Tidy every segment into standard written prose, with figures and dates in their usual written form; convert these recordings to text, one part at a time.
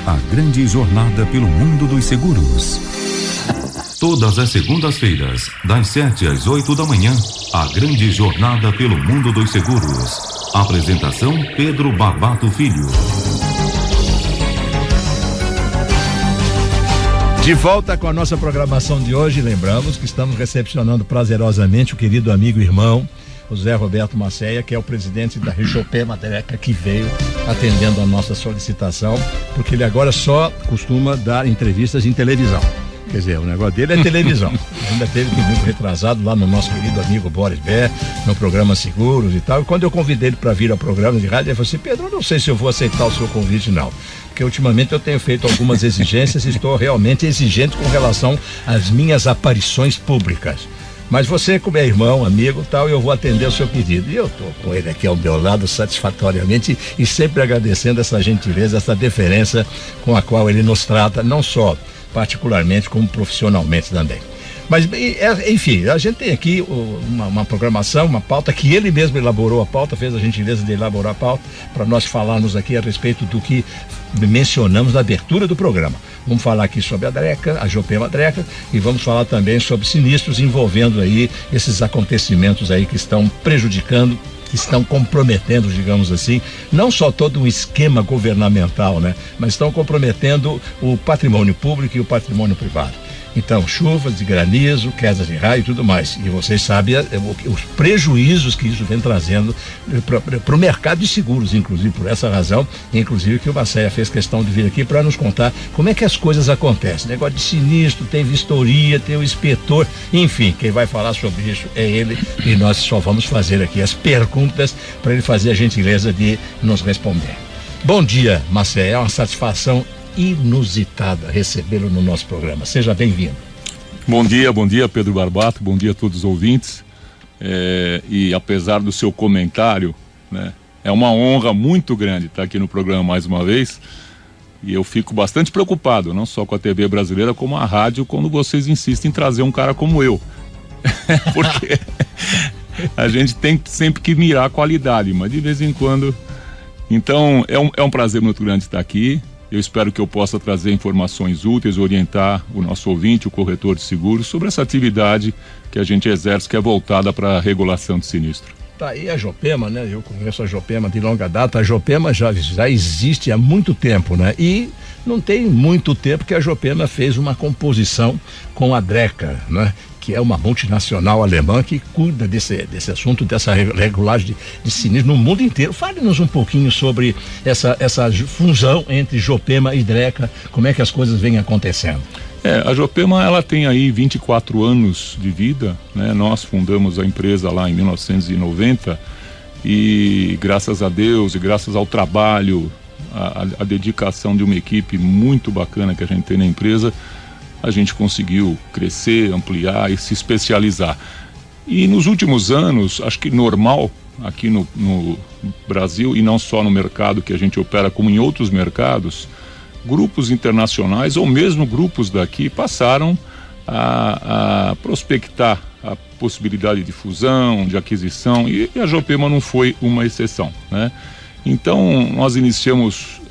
a grande jornada pelo mundo dos seguros. Todas as segundas-feiras, das 7 às 8 da manhã, a grande jornada pelo mundo dos seguros. Apresentação Pedro Barbato Filho. De volta com a nossa programação de hoje, lembramos que estamos recepcionando prazerosamente o querido amigo e irmão, o Zé Roberto Macéia, que é o presidente da Jopema Dreca, que veio atendendo a nossa solicitação, porque ele agora só costuma dar entrevistas em televisão. Quer dizer, o negócio dele é televisão. Ainda teve que vir retrasado lá no nosso querido amigo Boris Bé, no programa Seguros e tal. E quando eu convidei ele para vir ao programa de rádio, ele falou assim: Pedro, eu não sei se eu vou aceitar o seu convite, não. Porque ultimamente eu tenho feito algumas exigências e estou realmente exigente com relação às minhas aparições públicas. Mas você, como é irmão, amigo e tal, eu vou atender o seu pedido. E eu estou com ele aqui ao meu lado satisfatoriamente e sempre agradecendo essa gentileza, essa deferência com a qual ele nos trata, não só particularmente como profissionalmente também. Mas, enfim, a gente tem aqui uma programação, uma pauta que ele mesmo elaborou a pauta, fez a gentileza de elaborar a pauta, para nós falarmos aqui a respeito do que mencionamos na abertura do programa. Vamos falar aqui sobre a Dreca, a Jopema Dreca, e vamos falar também sobre sinistros envolvendo aí esses acontecimentos aí que estão prejudicando, que estão comprometendo, digamos assim, não só todo um esquema governamental, né, mas estão comprometendo o patrimônio público e o patrimônio privado. Então, chuvas de granizo, quedas de raio e tudo mais. E vocês sabem os prejuízos que isso vem trazendo para o mercado de seguros, inclusive por essa razão, inclusive que o Macéia fez questão de vir aqui para nos contar como é que as coisas acontecem. Negócio de sinistro, tem vistoria, tem o inspetor, enfim, quem vai falar sobre isso é ele e nós só vamos fazer aqui as perguntas para ele fazer a gentileza de nos responder. Bom dia, Macéia, é uma satisfação inusitada recebê-lo no nosso programa. Seja bem-vindo. Bom dia, Pedro Barbato, bom dia a todos os ouvintes. E apesar do seu comentário, né, é uma honra muito grande estar aqui no programa mais uma vez. E eu fico bastante preocupado, não só com a TV brasileira, como a rádio, quando vocês insistem em trazer um cara como eu. Porque a gente tem sempre que mirar a qualidade, mas de vez em quando. Então, é um prazer muito grande estar aqui. Eu espero que eu possa trazer informações úteis, orientar o nosso ouvinte, o corretor de seguros, sobre essa atividade que a gente exerce, que é voltada para a regulação de sinistro. Tá aí a Jopema, né? Eu conheço a Jopema de longa data. A Jopema já existe há muito tempo, né? E não tem muito tempo que a Jopema fez uma composição com a Dreca, né? Que é uma multinacional alemã que cuida desse assunto, dessa regulagem de sinistro no mundo inteiro. Fale-nos um pouquinho sobre essa fusão entre Jopema e Dreca, como é que as coisas vêm acontecendo. A Jopema, ela tem aí 24 anos de vida, né? Nós fundamos a empresa lá em 1990 e graças a Deus e graças ao trabalho, a dedicação de uma equipe muito bacana que a gente tem na empresa, a gente conseguiu crescer, ampliar e se especializar. E nos últimos anos, acho que normal aqui no Brasil, e não só no mercado que a gente opera, como em outros mercados, grupos internacionais ou mesmo grupos daqui passaram a prospectar a possibilidade de fusão, de aquisição, e a Jopema não foi uma exceção, né? Então, nós iniciamos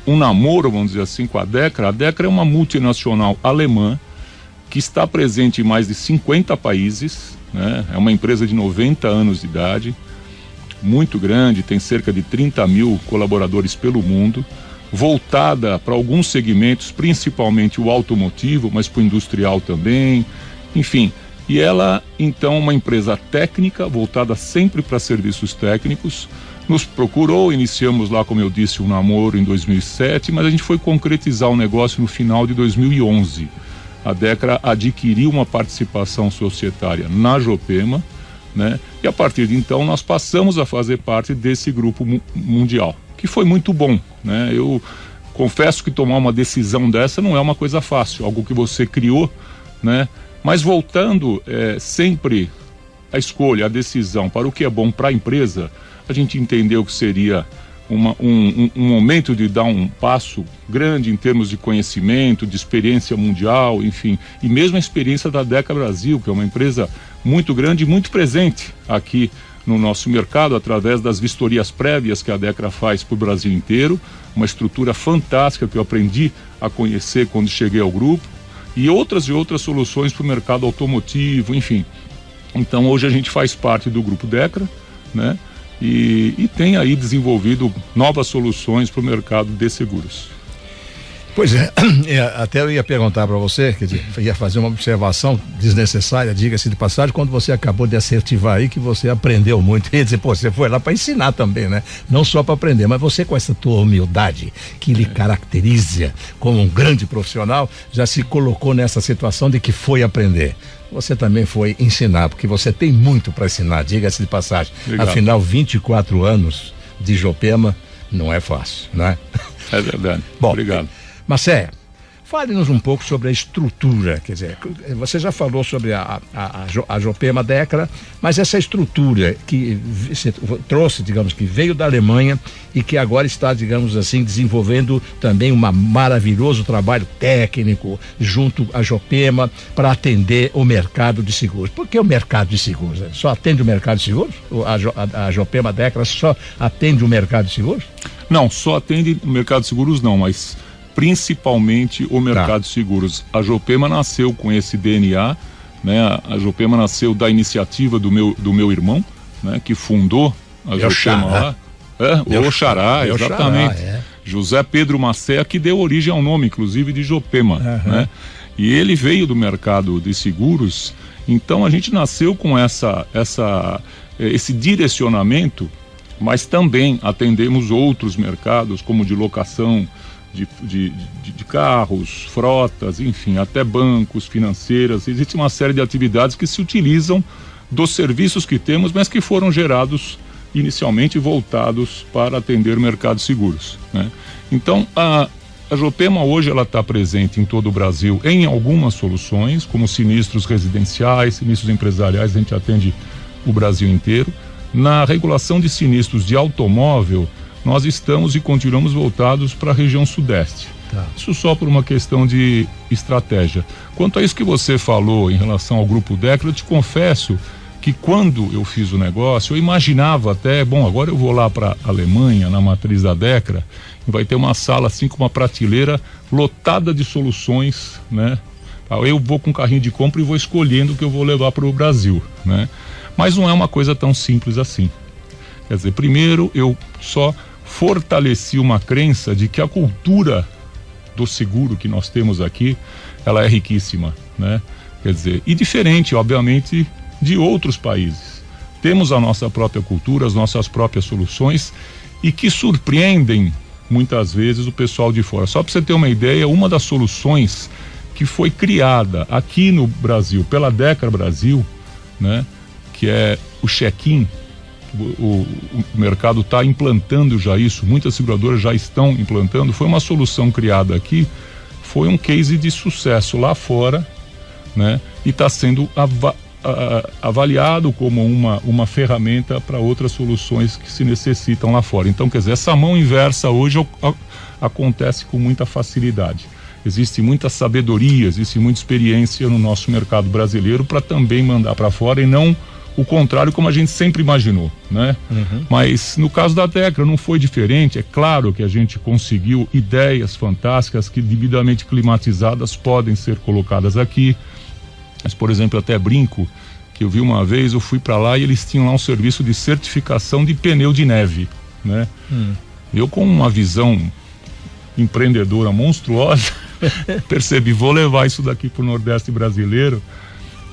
um namoro, vamos dizer assim, com a Dreca. A Dreca é uma multinacional alemã que está presente em mais de 50 países, né? É uma empresa de 90 anos de idade, muito grande, tem cerca de 30 mil colaboradores pelo mundo, voltada para alguns segmentos, principalmente o automotivo, mas para o industrial também, enfim. E ela, então, uma empresa técnica, voltada sempre para serviços técnicos, nos procurou, iniciamos lá, como eu disse, um namoro em 2007, mas a gente foi concretizar o negócio no final de 2011. A Dreca adquiriu uma participação societária na Jopema, né? E a partir de então nós passamos a fazer parte desse grupo mundial, que foi muito bom, né? Eu confesso que tomar uma decisão dessa não é uma coisa fácil, algo que você criou, né? Mas voltando sempre a escolha, a decisão para o que é bom para a empresa, a gente entendeu que seria um momento de dar um passo grande em termos de conhecimento, de experiência mundial, enfim, e mesmo a experiência da Dreca Brasil, que é uma empresa muito grande e muito presente aqui no nosso mercado através das vistorias prévias que a Dekra faz para o Brasil inteiro, uma estrutura fantástica que eu aprendi a conhecer quando cheguei ao grupo, e outras soluções para o mercado automotivo, enfim. Então hoje a gente faz parte do grupo Dekra, né? E tem aí desenvolvido novas soluções para o mercado de seguros. Pois é, até eu ia perguntar para você, quer dizer, ia fazer uma observação desnecessária, diga-se de passagem, quando você acabou de assertivar aí que você aprendeu muito, ia dizer, pô, você foi lá para ensinar também, né? Não só para aprender, mas você com essa tua humildade que lhe caracteriza como um grande profissional, já se colocou nessa situação de que foi aprender. Você também foi ensinar, porque você tem muito para ensinar, diga-se de passagem. Obrigado. Afinal, 24 anos de Jopema não é fácil, não é? É verdade. Bom, obrigado. Marcéia, fale-nos um pouco sobre a estrutura, quer dizer, você já falou sobre a Jopema Dekra, mas essa estrutura que você trouxe, digamos, que veio da Alemanha e que agora está, digamos assim, desenvolvendo também um maravilhoso trabalho técnico junto à Jopema para atender o mercado de seguros. Por que o mercado de seguros? Só atende o mercado de seguros? A Jopema Dekra só atende o mercado de seguros? Não, só atende o mercado de seguros não, mas principalmente o mercado de seguros. A Jopema nasceu com esse DNA, né? A Jopema nasceu da iniciativa do meu irmão, né? Que fundou a Jopema lá. O Oxará, exatamente. José Pedro Macea, que deu origem ao nome, inclusive, de Jopema, né? E ele veio do mercado de seguros, então a gente nasceu com esse direcionamento, mas também atendemos outros mercados, como de locação, de carros, frotas, enfim, até bancos, financeiras. Existe uma série de atividades que se utilizam dos serviços que temos, mas que foram gerados inicialmente voltados para atender o mercado de seguros, né? Então, a Jopema hoje ela está presente em todo o Brasil em algumas soluções, como sinistros residenciais, sinistros empresariais, a gente atende o Brasil inteiro. Na regulação de sinistros de automóvel, nós estamos e continuamos voltados para a região sudeste. Isso só por uma questão de estratégia. Quanto a isso que você falou em relação ao Grupo Dekra, eu te confesso que quando eu fiz o negócio, eu imaginava até, bom, agora eu vou lá para a Alemanha, na matriz da Dekra, e vai ter uma sala assim com uma prateleira lotada de soluções, né? Eu vou com um carrinho de compra e vou escolhendo o que eu vou levar para o Brasil, né? Mas não é uma coisa tão simples assim. Quer dizer, primeiro eu só fortaleci uma crença de que a cultura do seguro que nós temos aqui, ela é riquíssima, né? Quer dizer, e diferente, obviamente, de outros países. Temos a nossa própria cultura, as nossas próprias soluções e que surpreendem muitas vezes o pessoal de fora. Só para você ter uma ideia, uma das soluções que foi criada aqui no Brasil pela Dekra Brasil, né? Que é o check-in. O mercado está implantando já isso, muitas seguradoras já estão implantando. Foi uma solução criada aqui, foi um case de sucesso lá fora, né? E está sendo avaliado como uma ferramenta para outras soluções que se necessitam lá fora. Então, quer dizer, essa mão inversa hoje acontece com muita facilidade. Existe muita sabedoria, existe muita experiência no nosso mercado brasileiro para também mandar para fora e não o contrário, como a gente sempre imaginou, né? Mas no caso da Dekra não foi diferente. É claro que a gente conseguiu ideias fantásticas que devidamente climatizadas podem ser colocadas aqui. Mas, por exemplo, até brinco que eu vi uma vez, eu fui para lá e eles tinham lá um serviço de certificação de pneu de neve, né? Eu, com uma visão empreendedora monstruosa, percebi, vou levar isso daqui para o Nordeste brasileiro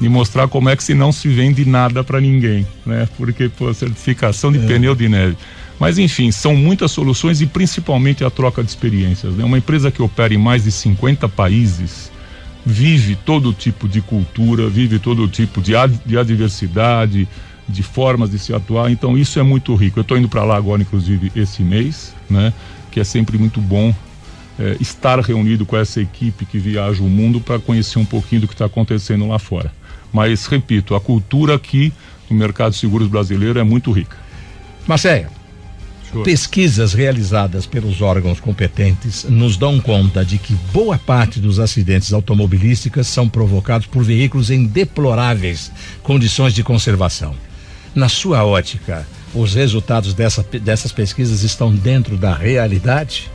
e mostrar como é que não se vende nada para ninguém, né? Porque, pô, certificação de pneu de neve. Mas, enfim, são muitas soluções e principalmente a troca de experiências, né? Uma empresa que opera em mais de 50 países, vive todo tipo de cultura, vive todo tipo de adversidade, de formas de se atuar. Então, isso é muito rico. Eu estou indo para lá agora, inclusive, esse mês, né? Que é sempre muito bom estar reunido com essa equipe que viaja o mundo para conhecer um pouquinho do que está acontecendo lá fora. Mas, repito, a cultura aqui no mercado de seguros brasileiro é muito rica. Marcéia, pesquisas realizadas pelos órgãos competentes nos dão conta de que boa parte dos acidentes automobilísticos são provocados por veículos em deploráveis condições de conservação. Na sua ótica, os resultados dessas pesquisas estão dentro da realidade?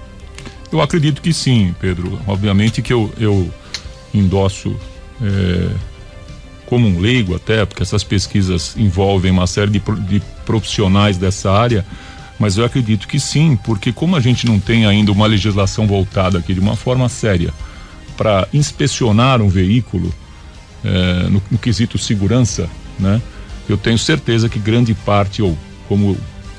Eu acredito que sim, Pedro. Obviamente que eu endosso como um leigo até, porque essas pesquisas envolvem uma série de profissionais dessa área, mas eu acredito que sim, porque como a gente não tem ainda uma legislação voltada aqui de uma forma séria para inspecionar um veículo no quesito segurança, né? Eu tenho certeza que grande parte, ou como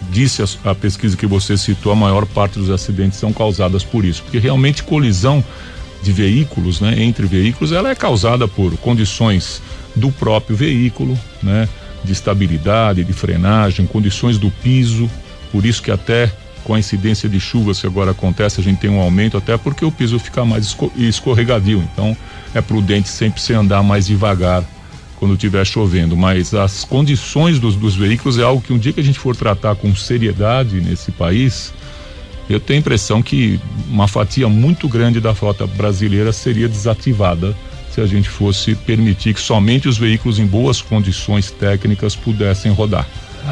disse a pesquisa que você citou, a maior parte dos acidentes são causadas por isso, porque realmente colisão de veículos, né, entre veículos, ela é causada por condições do próprio veículo, né, de estabilidade, de frenagem, condições do piso, por isso que até com a incidência de chuvas que agora acontece, a gente tem um aumento, até porque o piso fica mais escorregadio, então é prudente sempre se andar mais devagar quando estiver chovendo, mas as condições dos veículos é algo que um dia que a gente for tratar com seriedade nesse país, eu tenho a impressão que uma fatia muito grande da frota brasileira seria desativada se a gente fosse permitir que somente os veículos em boas condições técnicas pudessem rodar.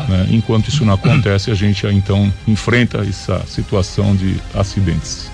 Né? Enquanto isso não acontece, a gente então enfrenta essa situação de acidentes.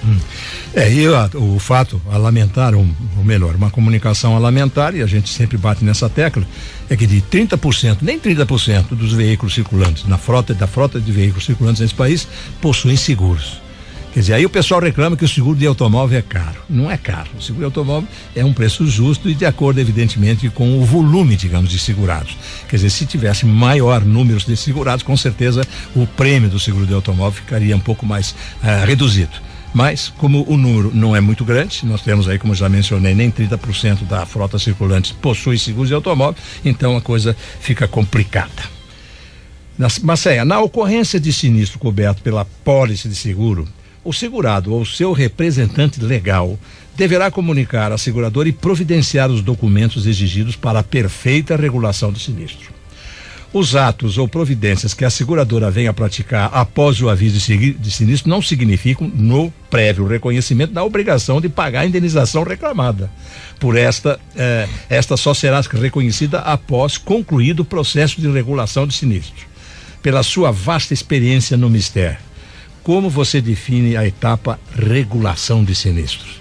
E o fato a lamentar, ou melhor, uma comunicação a lamentar, e a gente sempre bate nessa tecla, é que de 30%, nem 30% dos veículos circulantes da frota de veículos circulantes nesse país possuem seguros. Quer dizer, aí o pessoal reclama que o seguro de automóvel é caro. Não é caro. O seguro de automóvel é um preço justo e de acordo, evidentemente, com o volume, digamos, de segurados. Quer dizer, se tivesse maior número de segurados, com certeza o prêmio do seguro de automóvel ficaria um pouco mais reduzido. Mas, como o número não é muito grande, nós temos aí, como já mencionei, nem 30% da frota circulante possui seguro de automóvel, então a coisa fica complicada. Macéia, na ocorrência de sinistro coberto pela apólice de seguro, o segurado ou seu representante legal deverá comunicar à seguradora e providenciar os documentos exigidos para a perfeita regulação do sinistro. Os atos ou providências que a seguradora venha a praticar após o aviso de sinistro não significam, no prévio reconhecimento, da obrigação de pagar a indenização reclamada. Por esta só será reconhecida após concluído o processo de regulação do sinistro. Pela sua vasta experiência no mistério, como você define a etapa regulação de sinistros?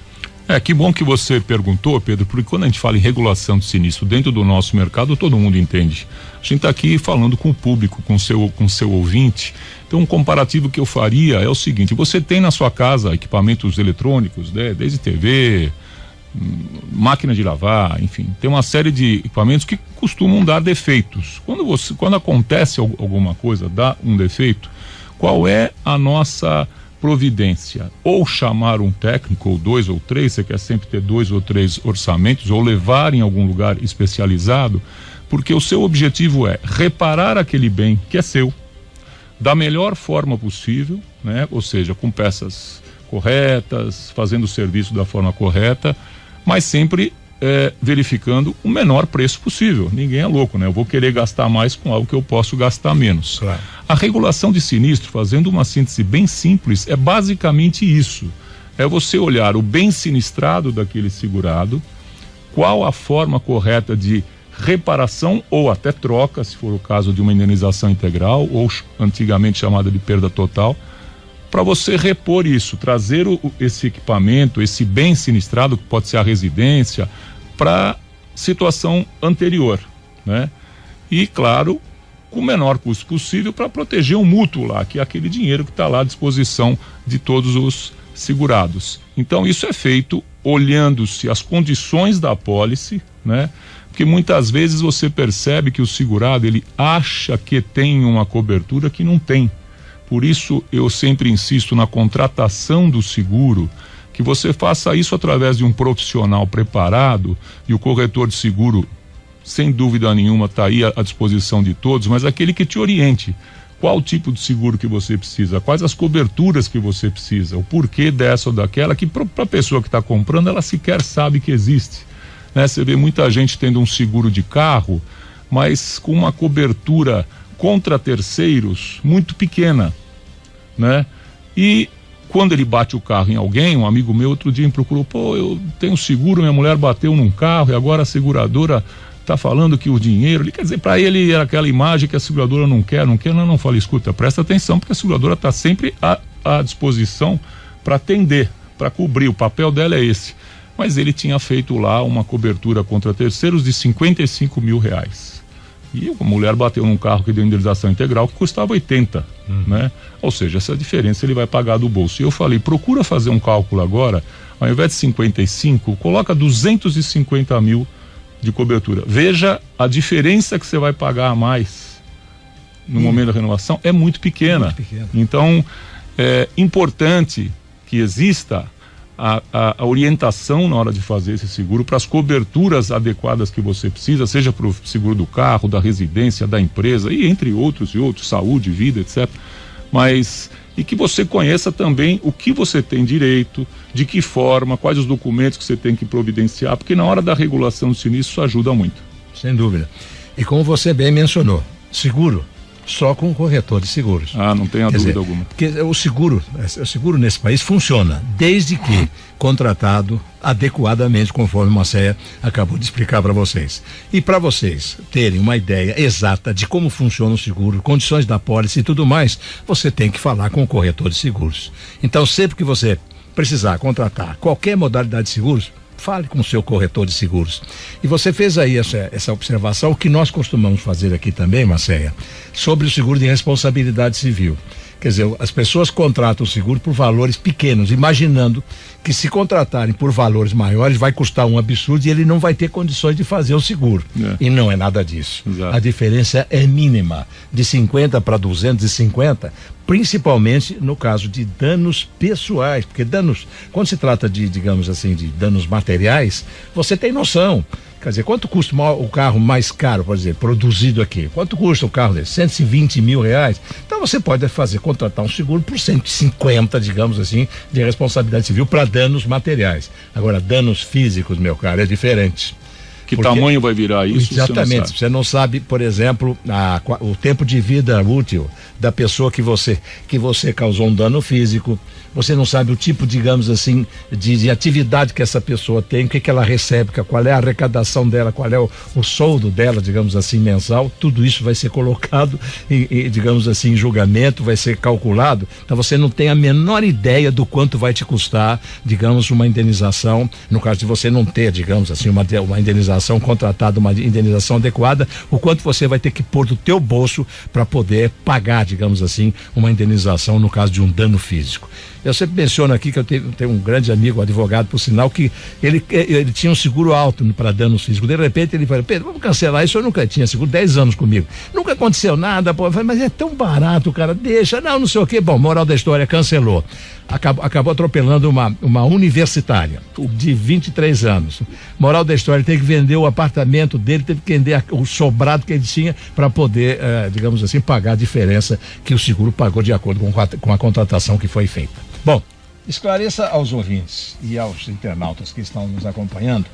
Que bom que você perguntou, Pedro, porque quando a gente fala em regulação de sinistro dentro do nosso mercado, todo mundo entende. A gente está aqui falando com o público, com seu ouvinte. Então, um comparativo que eu faria é o seguinte: você tem na sua casa equipamentos eletrônicos, né, desde TV, máquina de lavar, enfim, tem uma série de equipamentos que costumam dar defeitos. Quando acontece alguma coisa, dá um defeito, qual é a nossa providência? Ou chamar um técnico, ou 2 ou 3, você quer sempre ter 2 ou 3 orçamentos, ou levar em algum lugar especializado, porque o seu objetivo é reparar aquele bem que é seu, da melhor forma possível, né? Ou seja, com peças corretas, fazendo o serviço da forma correta, mas sempre verificando o menor preço possível. Ninguém é louco, né? Eu vou querer gastar mais com algo que eu posso gastar menos. Claro. A regulação de sinistro, fazendo uma síntese bem simples, é basicamente isso. É você olhar o bem sinistrado daquele segurado, qual a forma correta de reparação ou até troca, se for o caso de uma indenização integral, ou antigamente chamada de perda total, para você repor isso, trazer esse equipamento, esse bem sinistrado, que pode ser a residência, para situação anterior, né? E, claro, com o menor custo possível para proteger o mútuo lá, que é aquele dinheiro que está lá à disposição de todos os segurados. Então, isso é feito olhando-se as condições da apólice, né? Porque muitas vezes você percebe que o segurado, ele acha que tem uma cobertura que não tem. Por isso, eu sempre insisto na contratação do seguro, que você faça isso através de um profissional preparado, e o corretor de seguro, sem dúvida nenhuma, está aí à disposição de todos, mas aquele que te oriente. Qual tipo de seguro que você precisa, quais as coberturas que você precisa, o porquê dessa ou daquela, que para a pessoa que está comprando, ela sequer sabe que existe. Né? Você vê muita gente tendo um seguro de carro, mas com uma cobertura contra terceiros muito pequena, né? E quando ele bate o carro em alguém, um amigo meu outro dia me procurou: eu tenho seguro, minha mulher bateu num carro e agora a seguradora está falando que o dinheiro, ele quer dizer, para ele era aquela imagem que a seguradora não quer, não fala, escuta, presta atenção, porque a seguradora está sempre à disposição para atender, para cobrir, o papel dela é esse. Mas ele tinha feito lá uma cobertura contra terceiros de R$55 mil. E a mulher bateu num carro que deu indenização integral que custava 80, né? Ou seja, essa diferença ele vai pagar do bolso. E eu falei, procura fazer um cálculo agora, ao invés de 55, coloca 250 mil de cobertura. Veja a diferença que você vai pagar a mais no momento da renovação, é muito pequena. Então, é importante que exista a orientação na hora de fazer esse seguro para as coberturas adequadas que você precisa, seja para o seguro do carro, da residência, da empresa e entre outros, saúde, vida, etc. Mas, e que você conheça também o que você tem direito, de que forma, quais os documentos que você tem que providenciar, porque na hora da regulação do sinistro isso ajuda muito. Sem dúvida. E como você bem mencionou, seguro só com o corretor de seguros. Não tenha dúvida alguma. Porque o seguro nesse país funciona, desde que contratado adequadamente, conforme o Macéia acabou de explicar para vocês. E para vocês terem uma ideia exata de como funciona o seguro, condições da pólice e tudo mais, você tem que falar com o corretor de seguros. Então, sempre que você precisar contratar qualquer modalidade de seguros, fale com o seu corretor de seguros. E você fez aí essa observação, o que nós costumamos fazer aqui também, Macéia, sobre o seguro de responsabilidade civil. Quer dizer, as pessoas contratam o seguro por valores pequenos, imaginando que se contratarem por valores maiores vai custar um absurdo e ele não vai ter condições de fazer o seguro. E não é nada disso. Exato. A diferença é mínima, de 50 para 250, principalmente no caso de danos pessoais, porque quando se trata de, digamos assim, de danos materiais, você tem noção. Quer dizer, quanto custa o carro mais caro, por exemplo, produzido aqui? Quanto custa o carro desse? R$120 mil. Então você pode contratar um seguro por 150, digamos assim, de responsabilidade civil para danos materiais. Agora, danos físicos, meu caro, é diferente. Que tamanho vai virar isso? Exatamente. Você não sabe, por exemplo, o tempo de vida útil da pessoa que você causou um dano físico. Você não sabe o tipo, digamos assim, de atividade que essa pessoa tem, o que ela recebe, qual é a arrecadação dela, qual é o soldo dela, digamos assim, mensal. Tudo isso vai ser colocado, digamos assim, em julgamento, vai ser calculado. Então você não tem a menor ideia do quanto vai te custar, digamos, uma indenização, no caso de você não ter, digamos assim, uma indenização contratada, uma indenização adequada, o quanto você vai ter que pôr do teu bolso para poder pagar, digamos assim, uma indenização no caso de um dano físico. Eu sempre menciono aqui que eu tenho um grande amigo, advogado, por sinal, que ele tinha um seguro alto para danos físicos. De repente ele falou, Pedro, vamos cancelar isso. Eu nunca tinha seguro, 10 anos comigo. Nunca aconteceu nada, pô. Eu falei, mas é tão barato, cara, deixa. Não sei o quê. Bom, moral da história, cancelou. Acabou atropelando uma universitária de 23 anos. Moral da história, teve que vender o apartamento dele, teve que vender o sobrado que ele tinha para poder, digamos assim, pagar a diferença que o seguro pagou de acordo com a contratação que foi feita. Bom, esclareça aos ouvintes e aos internautas que estão nos acompanhando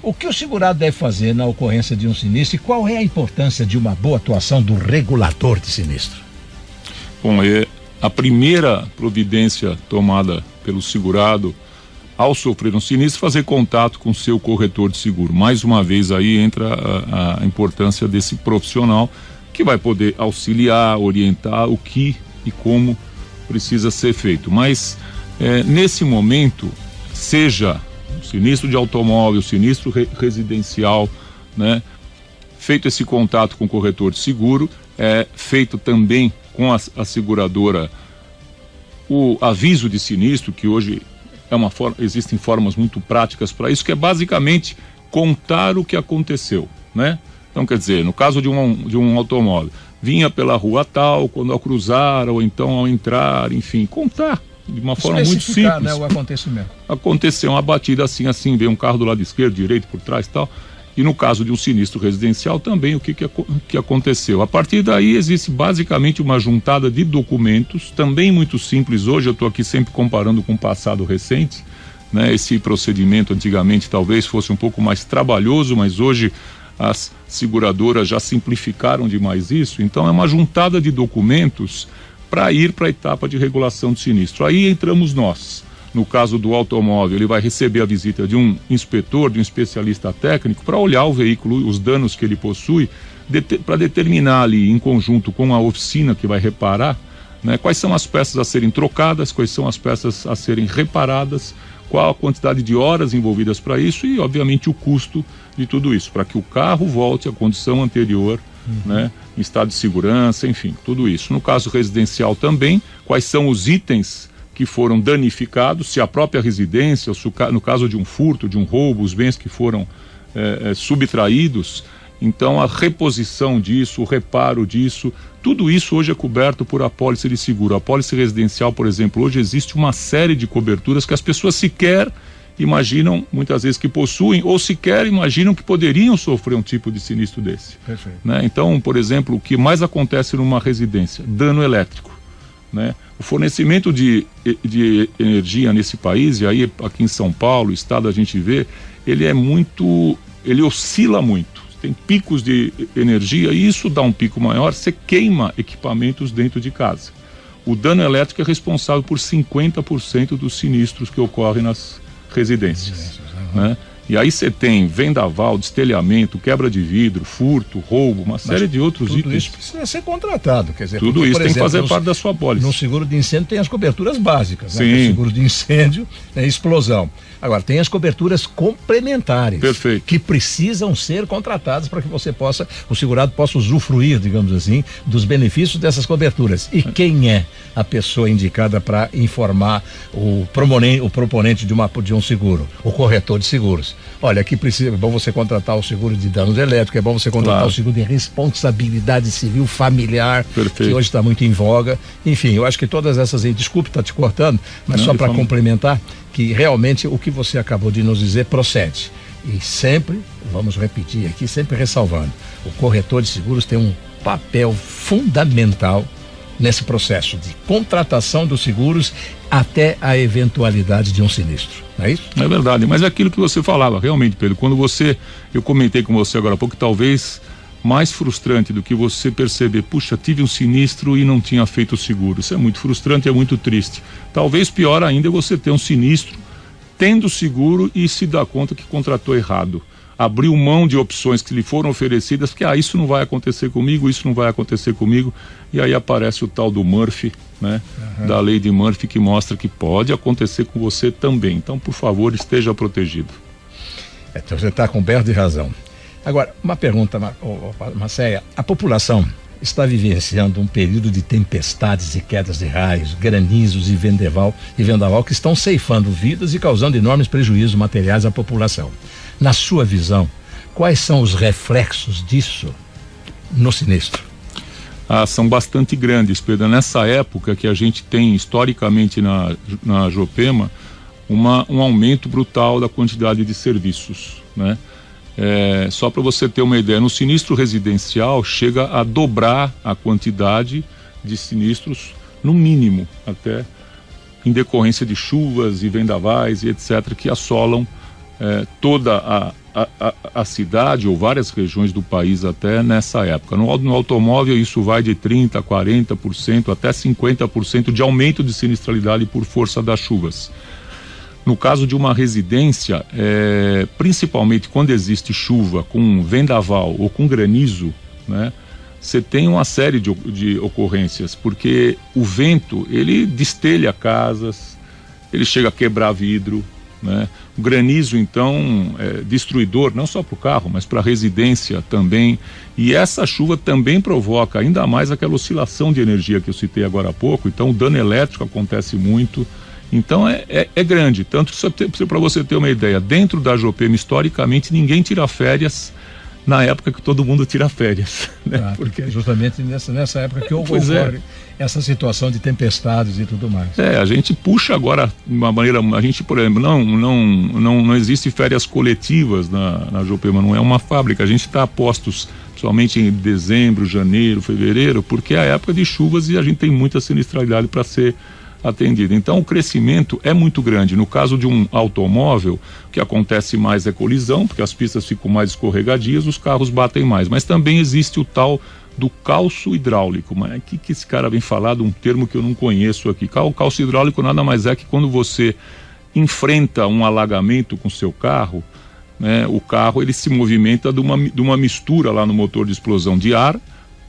o que o segurado deve fazer na ocorrência de um sinistro e qual é a importância de uma boa atuação do regulador de sinistro. Bom, a primeira providência tomada pelo segurado ao sofrer um sinistro, fazer contato com o seu corretor de seguro. Mais uma vez aí entra a importância desse profissional que vai poder auxiliar, orientar o que e como precisa ser feito. Mas nesse momento, seja o sinistro de automóvel, sinistro residencial, né? Feito esse contato com o corretor de seguro, feito também com a seguradora o aviso de sinistro, que hoje existem formas muito práticas para isso, que é basicamente contar o que aconteceu, né? Então, quer dizer, no caso de um automóvel, vinha pela rua tal, quando ao cruzar, ou então ao entrar, enfim, contar de uma forma muito simples. Né, o acontecimento. Aconteceu uma batida assim, veio um carro do lado esquerdo, direito, por trás e tal. E no caso de um sinistro residencial também o que aconteceu. A partir daí existe basicamente uma juntada de documentos, também muito simples. Hoje eu estou aqui sempre comparando com o passado recente, né? Esse procedimento antigamente talvez fosse um pouco mais trabalhoso, mas hoje as seguradoras já simplificaram demais isso. Então é uma juntada de documentos para ir para a etapa de regulação do sinistro. Aí entramos nós, No caso do automóvel, ele vai receber a visita de um inspetor, de um especialista técnico, para olhar o veículo, os danos que ele possui, para determinar ali, em conjunto com a oficina que vai reparar, né, quais são as peças a serem trocadas, quais são as peças a serem reparadas, qual a quantidade de horas envolvidas para isso e, obviamente, o custo de tudo isso, para que o carro volte à condição anterior, né, em estado de segurança, enfim, tudo isso. No caso residencial também, quais são os itens que foram danificados, se a própria residência, no caso de um furto, de um roubo, os bens que foram subtraídos. Então a reposição disso, o reparo disso, tudo isso hoje é coberto por apólice de seguro. A apólice residencial, por exemplo, hoje existe uma série de coberturas que as pessoas sequer imaginam, muitas vezes, que possuem, ou sequer imaginam que poderiam sofrer um tipo de sinistro desse. Perfeito. Né? Então, por exemplo, o que mais acontece numa residência? Dano elétrico. Né? O fornecimento de energia nesse país, e aí aqui em São Paulo, o estado a gente vê, ele oscila muito. Tem picos de energia e isso dá um pico maior, você queima equipamentos dentro de casa. O dano elétrico é responsável por 50% dos sinistros que ocorrem nas residências. Né? E aí você tem vendaval, destelhamento, quebra de vidro, furto, roubo, uma série de outros itens. Tudo isso precisa ser contratado, quer dizer... Tudo isso tem que fazer parte da sua apólice. No seguro de incêndio tem as coberturas básicas, né? Sim. No seguro de incêndio é explosão. Agora, tem as coberturas complementares. Perfeito. Que precisam ser contratadas para que o segurado possa usufruir, digamos assim, dos benefícios dessas coberturas. E quem é a pessoa indicada para informar o proponente de um seguro? O corretor de seguros. Olha, aqui é bom você contratar o seguro de danos elétricos, é bom você contratar o seguro de responsabilidade civil familiar, Perfeito. que hoje está muito em voga. Enfim, eu acho que todas essas aí, desculpe estar te cortando, mas Não, só para complementar, que realmente o que você acabou de nos dizer procede. E sempre, vamos repetir aqui, sempre ressalvando, o corretor de seguros tem um papel fundamental nesse processo de contratação dos seguros até a eventualidade de um sinistro, não é isso? É verdade, mas é aquilo que você falava, realmente, Pedro, eu comentei com você agora há pouco, talvez mais frustrante do que você perceber, puxa, tive um sinistro e não tinha feito o seguro. Isso é muito frustrante, é muito triste. Talvez pior ainda é você ter um sinistro, tendo seguro e se dar conta que contratou errado. Abriu mão de opções que lhe foram oferecidas, porque isso não vai acontecer comigo, isso não vai acontecer comigo, e aí aparece o tal do Murphy, né? Da lei de Murphy, que mostra que pode acontecer com você também. Então, por favor, esteja protegido. Então você está coberto de razão. Agora, uma pergunta, Macéia, a população está vivenciando um período de tempestades e quedas de raios, granizos e vendaval que estão ceifando vidas e causando enormes prejuízos materiais à população. Na sua visão, quais são os reflexos disso no sinistro? São bastante grandes, Pedro. Nessa época que a gente tem historicamente na Jopema um aumento brutal da quantidade de serviços, né? Só para você ter uma ideia, no sinistro residencial chega a dobrar a quantidade de sinistros, no mínimo, até em decorrência de chuvas e vendavais e etc., que assolam toda a cidade ou várias regiões do país até nessa época. No automóvel isso vai de 30%, 40%, até 50% de aumento de sinistralidade por força das chuvas. No caso de uma residência, principalmente quando existe chuva com vendaval ou com granizo, né, você tem uma série de ocorrências, porque o vento, ele destelha casas, ele chega a quebrar vidro, né? O granizo, então, é destruidor, não só para o carro, mas para a residência também. E essa chuva também provoca ainda mais aquela oscilação de energia que eu citei agora há pouco. Então, o dano elétrico acontece muito. Então é grande, tanto que para você ter uma ideia, dentro da Jopema, historicamente, ninguém tira férias na época que todo mundo tira férias, né? Porque justamente nessa época que ocorre essa situação de tempestades e tudo mais. A gente puxa agora de uma maneira, a gente, por exemplo, não existe férias coletivas na Jopema, não é uma fábrica, a gente está a postos somente em dezembro, janeiro, fevereiro, porque é a época de chuvas e a gente tem muita sinistralidade para ser atendida. Então o crescimento é muito grande. No caso de um automóvel, o que acontece mais é colisão, porque as pistas ficam mais escorregadias, os carros batem mais, mas também existe o tal do calço hidráulico. Mas o que esse cara vem falar de um termo que eu não conheço aqui? O calço hidráulico nada mais é que quando você enfrenta um alagamento com seu carro, né, o carro ele se movimenta de uma mistura lá no motor de explosão de ar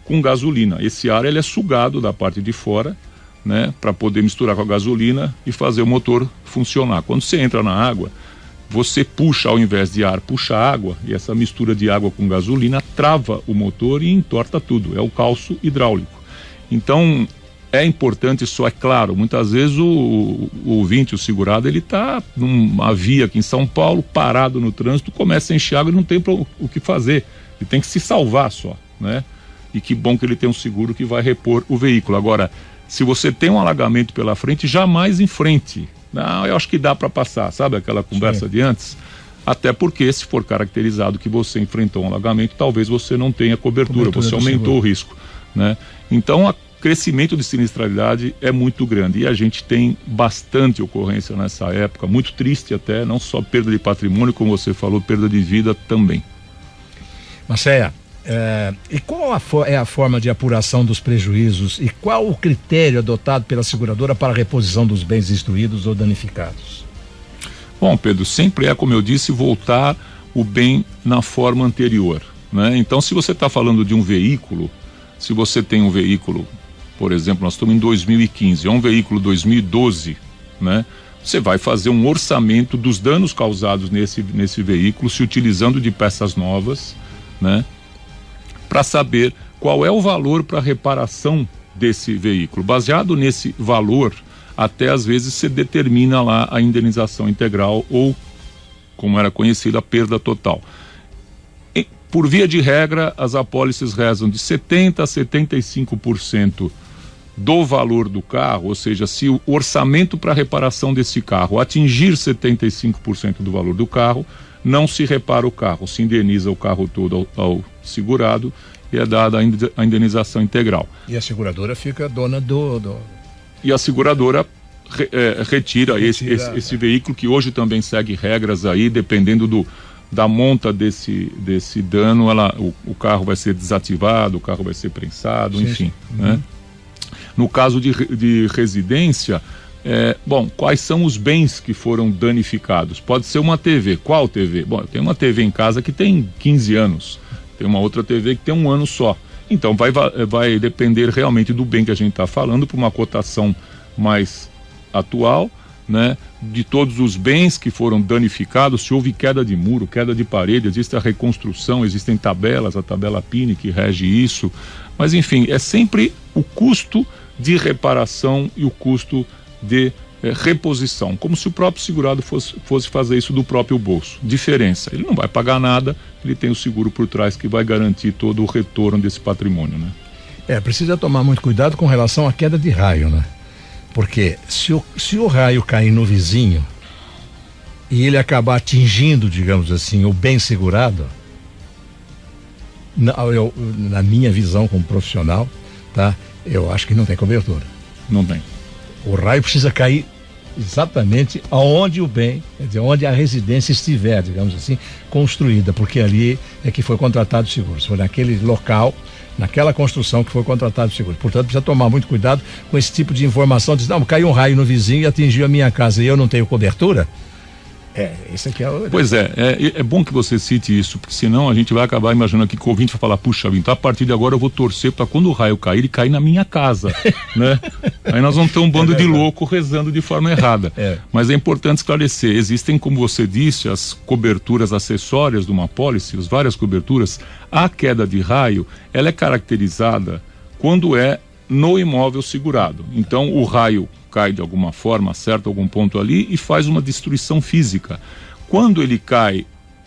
com gasolina. Esse ar ele é sugado da parte de fora, né, para poder misturar com a gasolina e fazer o motor funcionar. Quando você entra na água, você puxa, ao invés de ar, puxa água, e essa mistura de água com gasolina trava o motor e entorta tudo. É o calço hidráulico. Então, é importante, só é claro, muitas vezes o ouvinte, o segurado, ele está numa via aqui em São Paulo, parado no trânsito, começa a encher água e não tem o que fazer. Ele tem que se salvar só, né? E que bom que ele tem um seguro que vai repor o veículo. Agora, se você tem um alagamento pela frente, jamais em frente. Não, eu acho que dá para passar, sabe aquela conversa de antes? Até porque, se for caracterizado que você enfrentou um alagamento, talvez você não tenha cobertura você aumentou o risco, né? Então, o crescimento de sinistralidade é muito grande e a gente tem bastante ocorrência nessa época, muito triste até, não só perda de patrimônio, como você falou, perda de vida também. Macéia, e qual é a forma de apuração dos prejuízos e qual o critério adotado pela seguradora para a reposição dos bens destruídos ou danificados? Bom, Pedro, sempre é, como eu disse, voltar o bem na forma anterior, né? Então, se você está falando de um veículo, se você tem um veículo, por exemplo, nós estamos em 2015, é um veículo 2012, né? Você vai fazer um orçamento dos danos causados nesse veículo, se utilizando de peças novas, né? Para saber qual é o valor para reparação desse veículo. Baseado nesse valor, até às vezes se determina lá a indenização integral ou, como era conhecida, a perda total. Por via de regra, as apólices rezam de 70% a 75% do valor do carro, ou seja, se o orçamento para reparação desse carro atingir 75% do valor do carro, não se repara o carro, se indeniza o carro todo ao segurado e é dada a indenização integral. E a seguradora fica dona do... E a seguradora retira esse veículo, que hoje também segue regras aí, dependendo da monta desse dano, o carro vai ser desativado, o carro vai ser prensado, sim, enfim. Sim. Né? No caso de residência, bom, quais são os bens que foram danificados? Pode ser uma TV. Qual TV? Bom, eu tenho uma TV em casa que tem 15 anos, tem uma outra TV que tem 1 ano só. Então vai depender realmente do bem que a gente está falando, para uma cotação mais atual, né? De todos os bens que foram danificados, se houve queda de muro, queda de parede, existe a reconstrução, existem tabelas, a tabela PIN que rege isso, mas enfim, é sempre o custo de reparação e o custo de reposição, como se o próprio segurado fosse fazer isso do próprio bolso. Diferença, ele não vai pagar nada, ele tem o seguro por trás que vai garantir todo o retorno desse patrimônio, né? Precisa tomar muito cuidado com relação à queda de raio, né? Porque se o raio cair no vizinho e ele acabar atingindo, digamos assim, o bem segurado, na minha visão como profissional, tá? Eu acho que não tem cobertura. Não tem. O raio precisa cair exatamente aonde o bem, quer dizer, onde a residência estiver, digamos assim, construída, porque ali é que foi contratado o seguro. Foi naquele local, naquela construção que foi contratado o seguro. Portanto, precisa tomar muito cuidado com esse tipo de informação. Diz, não, caiu um raio no vizinho e atingiu a minha casa e eu não tenho cobertura. Isso aqui é o... Pois é bom que você cite isso, porque senão a gente vai acabar imaginando aqui que o ouvinte vai falar, puxa, então a partir de agora eu vou torcer para quando o raio cair, ele cair na minha casa, né? Aí nós vamos ter um bando de louco rezando de forma errada. Mas é importante esclarecer, existem, como você disse, as coberturas acessórias de uma apólice, as várias coberturas. A queda de raio, ela é caracterizada quando é no imóvel segurado. Então o raio cai de alguma forma, acerta algum ponto ali e faz uma destruição física. Quando ele cai,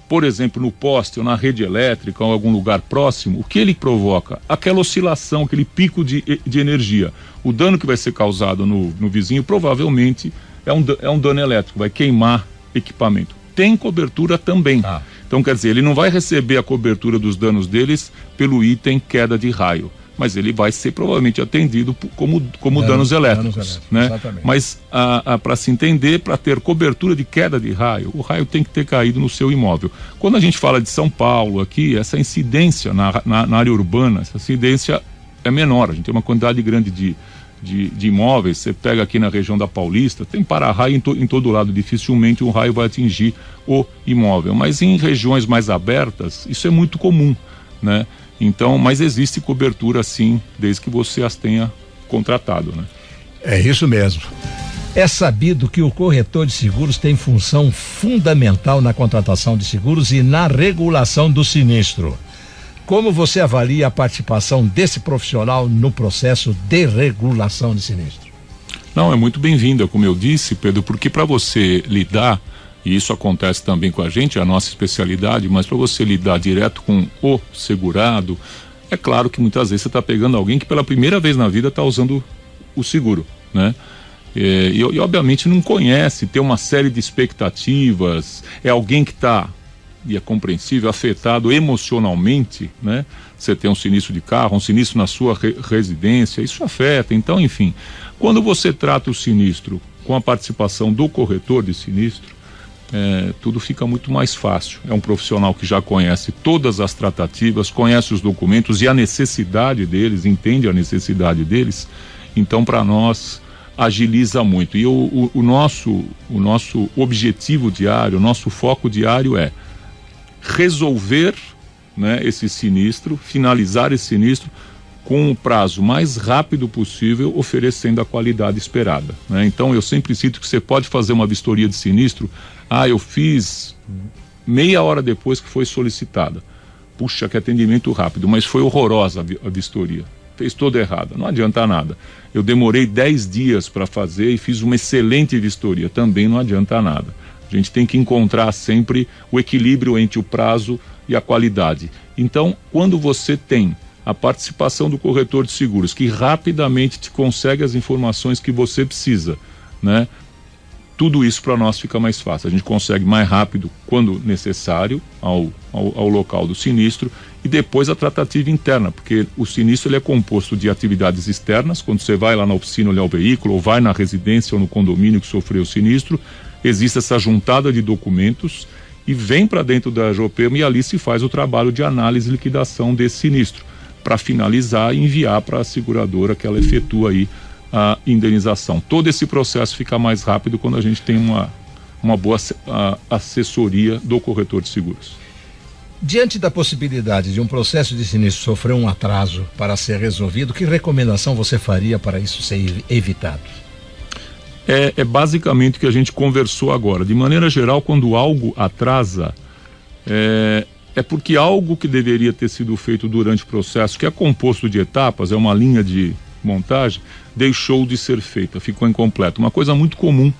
por exemplo, no poste ou na rede elétrica ou em algum lugar próximo, o que ele provoca? Aquela oscilação, aquele pico de energia. O dano que vai ser causado no vizinho provavelmente é um dano elétrico, vai queimar equipamento. Tem cobertura também. Então, quer dizer, ele não vai receber a cobertura dos danos deles pelo item queda de raio. mas ele vai ser provavelmente atendido como danos elétricos, né? Exatamente. Mas para se entender, para ter cobertura de queda de raio, o raio tem que ter caído no seu imóvel. Quando a gente fala de São Paulo aqui, essa incidência na área urbana, essa incidência é menor. A gente tem uma quantidade grande de imóveis. Você pega aqui na região da Paulista, tem para-raio em todo lado, dificilmente um raio vai atingir o imóvel, mas em regiões mais abertas isso é muito comum, né? Então, mas existe cobertura sim, desde que você as tenha contratado, né? É isso mesmo. É sabido que o corretor de seguros tem função fundamental na contratação de seguros e na regulação do sinistro. Como você avalia a participação desse profissional no processo de regulação de sinistro? Não, é muito bem-vinda, como eu disse, Pedro, porque para você lidar, e isso acontece também com a gente, é a nossa especialidade, mas para você lidar direto com o segurado, é claro que muitas vezes você está pegando alguém que pela primeira vez na vida está usando o seguro, né? E obviamente não conhece, tem uma série de expectativas, é alguém que está, e é compreensível, afetado emocionalmente, né? Você tem um sinistro de carro, um sinistro na sua residência, isso afeta. Então, enfim, quando você trata o sinistro com a participação do corretor de sinistro, tudo fica muito mais fácil. É um profissional que já conhece todas as tratativas, conhece os documentos e a necessidade deles, entende a necessidade deles. Então, para nós, agiliza muito. E o nosso objetivo diário, o nosso foco diário é resolver, né, esse sinistro, finalizar esse sinistro com o prazo mais rápido possível, oferecendo a qualidade esperada, né? Então eu sempre cito que você pode fazer uma vistoria de sinistro, eu fiz meia hora depois que foi solicitada, puxa, que atendimento rápido, mas foi horrorosa a vistoria, fez toda errada, não adianta nada. Eu demorei 10 dias para fazer e fiz uma excelente vistoria, também não adianta nada. A gente tem que encontrar sempre o equilíbrio entre o prazo e a qualidade. Então, quando você tem a participação do corretor de seguros, que rapidamente te consegue as informações que você precisa, né? Tudo isso para nós fica mais fácil. A gente consegue mais rápido, quando necessário, ao local do sinistro, e depois a tratativa interna, porque o sinistro ele é composto de atividades externas. Quando você vai lá na oficina olhar o veículo, ou vai na residência ou no condomínio que sofreu o sinistro, existe essa juntada de documentos e vem para dentro da Jopema, e ali se faz o trabalho de análise e liquidação desse sinistro, para finalizar e enviar para a seguradora que ela efetua aí a indenização. Todo esse processo fica mais rápido quando a gente tem uma boa assessoria do corretor de seguros. Diante da possibilidade de um processo de sinistro sofrer um atraso para ser resolvido, que recomendação você faria para isso ser evitado? É basicamente o que a gente conversou agora. De maneira geral, quando algo atrasa, é porque algo que deveria ter sido feito durante o processo, que é composto de etapas, é uma linha de montagem, deixou de ser feita, ficou incompleto. Uma coisa muito comum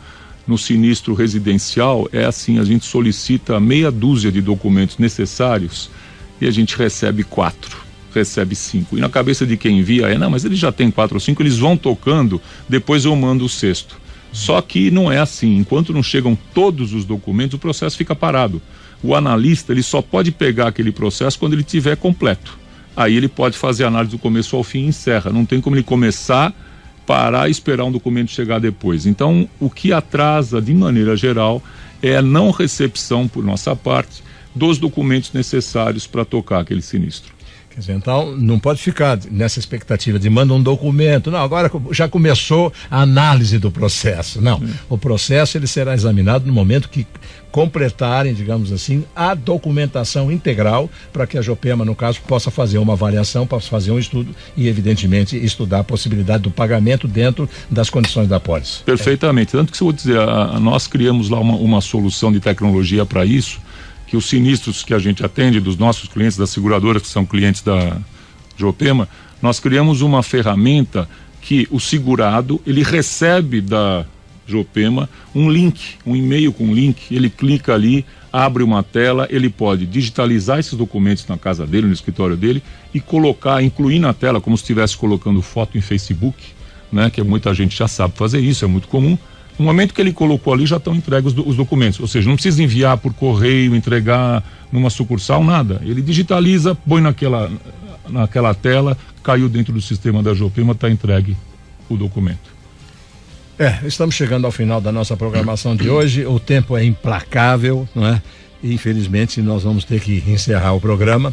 no sinistro residencial é assim: a gente solicita meia dúzia de documentos necessários e a gente recebe 4, recebe 5. E na cabeça de quem envia não, mas ele já tem 4 ou 5, eles vão tocando, depois eu mando o 6º. Só que não é assim. Enquanto não chegam todos os documentos, o processo fica parado. O analista, ele só pode pegar aquele processo quando ele tiver completo. Aí ele pode fazer a análise do começo ao fim e encerra. Não tem como ele começar, parar e esperar um documento chegar depois. Então, o que atrasa, de maneira geral, é a não recepção, por nossa parte, dos documentos necessários para tocar aquele sinistro. Quer dizer, então, não pode ficar nessa expectativa de manda um documento. Não, agora já começou a análise do processo. Não, o processo ele será examinado no momento que completarem, digamos assim, a documentação integral, para que a Jopema, no caso, possa fazer uma avaliação, possa fazer um estudo e, evidentemente, estudar a possibilidade do pagamento dentro das condições da pólice. Perfeitamente. Tanto que, se eu vou dizer, nós criamos lá uma solução de tecnologia para isso, que os sinistros que a gente atende dos nossos clientes, das seguradoras que são clientes da Jopema, nós criamos uma ferramenta que o segurado, ele recebe da Jopema um link, um e-mail com um link, ele clica ali, abre uma tela, ele pode digitalizar esses documentos na casa dele, no escritório dele, e incluir na tela, como se estivesse colocando foto em Facebook, né, que muita gente já sabe fazer isso, é muito comum. No momento que ele colocou ali, já estão entregues os documentos, ou seja, não precisa enviar por correio, entregar numa sucursal, nada. Ele digitaliza, põe naquela tela, caiu dentro do sistema da Jopema, está entregue o documento. Estamos chegando ao final da nossa programação de hoje. O tempo é implacável, não é? E, infelizmente, nós vamos ter que encerrar o programa.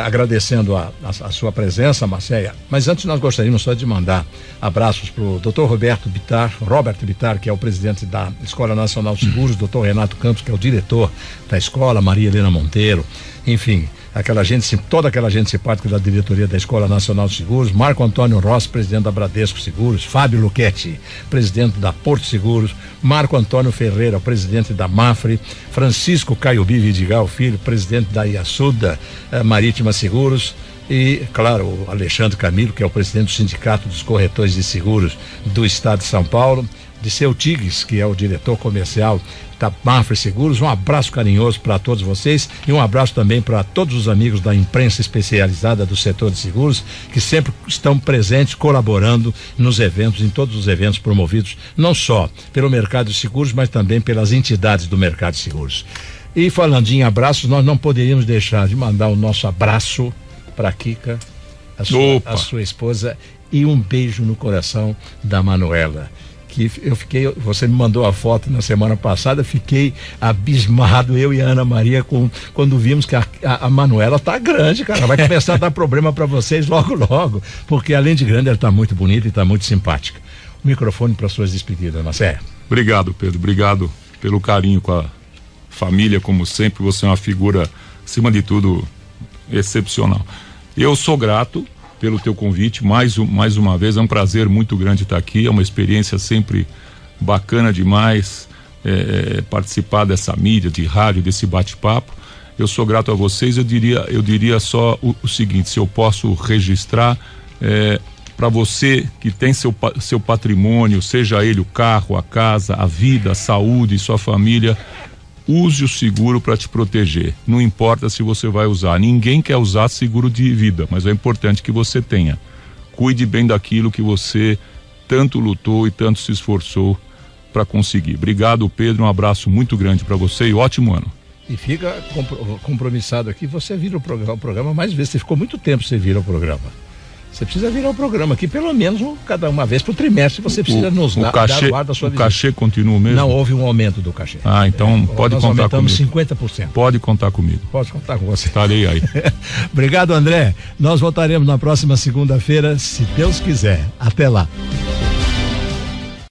Agradecendo a sua presença, Macéia. Mas antes nós gostaríamos só de mandar abraços para o Dr. Robert Bittar, que é o presidente da Escola Nacional de Seguros, Dr. Renato Campos, que é o diretor da escola, Maria Helena Monteiro, enfim, toda aquela gente simpática da diretoria da Escola Nacional de Seguros, Marco Antônio Rossi, presidente da Bradesco Seguros, Fábio Luchetti, presidente da Porto Seguros, Marco Antônio Ferreira, presidente da Mafre, Francisco Caiobi Vidigal Filho, presidente da Iassuda Marítima Seguros, e, claro, o Alexandre Camilo, que é o presidente do Sindicato dos Corretores de Seguros do Estado de São Paulo, de Seu Tigres, que é o diretor comercial da Mafre Seguros. Um abraço carinhoso para todos vocês e um abraço também para todos os amigos da imprensa especializada do setor de seguros, que sempre estão presentes, colaborando nos eventos, em todos os eventos promovidos, não só pelo mercado de seguros, mas também pelas entidades do mercado de seguros. E falando em abraços, nós não poderíamos deixar de mandar o nosso abraço para a Kika, a sua esposa, e um beijo no coração da Manuela. Que você me mandou a foto na semana passada, fiquei abismado, eu e a Ana Maria, quando vimos que a Manuela tá grande, cara, vai começar a dar problema para vocês logo, porque além de grande, ela tá muito bonita e tá muito simpática. O microfone para suas despedidas, Marcelo. Obrigado, Pedro, obrigado pelo carinho com a família, como sempre, você é uma figura, acima de tudo, excepcional. Eu sou grato pelo teu convite, mais uma vez, é um prazer muito grande estar aqui, é uma experiência sempre bacana demais, participar dessa mídia, de rádio, desse bate-papo. Eu sou grato a vocês, eu diria só o seguinte, se eu posso registrar, para você que tem seu patrimônio, seja ele o carro, a casa, a vida, a saúde, sua família, use o seguro para te proteger. Não importa se você vai usar. Ninguém quer usar seguro de vida, mas é importante que você tenha. Cuide bem daquilo que você tanto lutou e tanto se esforçou para conseguir. Obrigado, Pedro. Um abraço muito grande para você e ótimo ano. E fica compromissado aqui, você vira o programa mais vezes. Você ficou muito tempo sem vir ao programa. Você precisa virar o programa aqui, pelo menos cada uma vez por trimestre, você precisa nos dar o ar da sua visita. O cachê continua mesmo? Não, houve um aumento do cachê. Então pode contar comigo. Nós aumentamos 50%. Pode contar comigo. Pode contar com você. Estarei aí. Obrigado, André. Nós voltaremos na próxima segunda-feira, se Deus quiser. Até lá.